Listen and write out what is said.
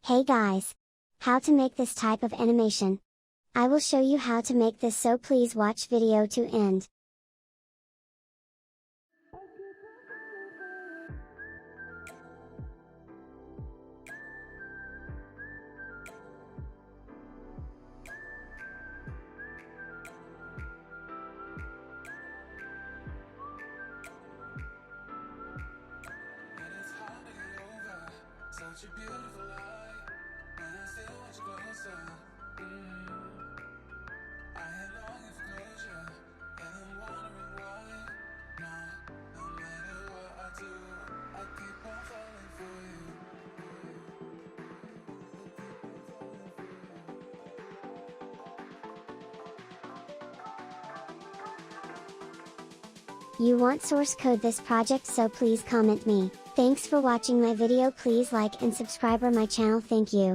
Hey guys! How to make this type of animation? I will show you how to make this, so please watch video to end. Such a beautiful lie, and I still want you closer. I had longing for closure, and I'm wondering why. No matter what I do, I keep on falling for You want source code this project, so please comment me. Thanks for watching my video. Please like and subscribe my channel. Thank you.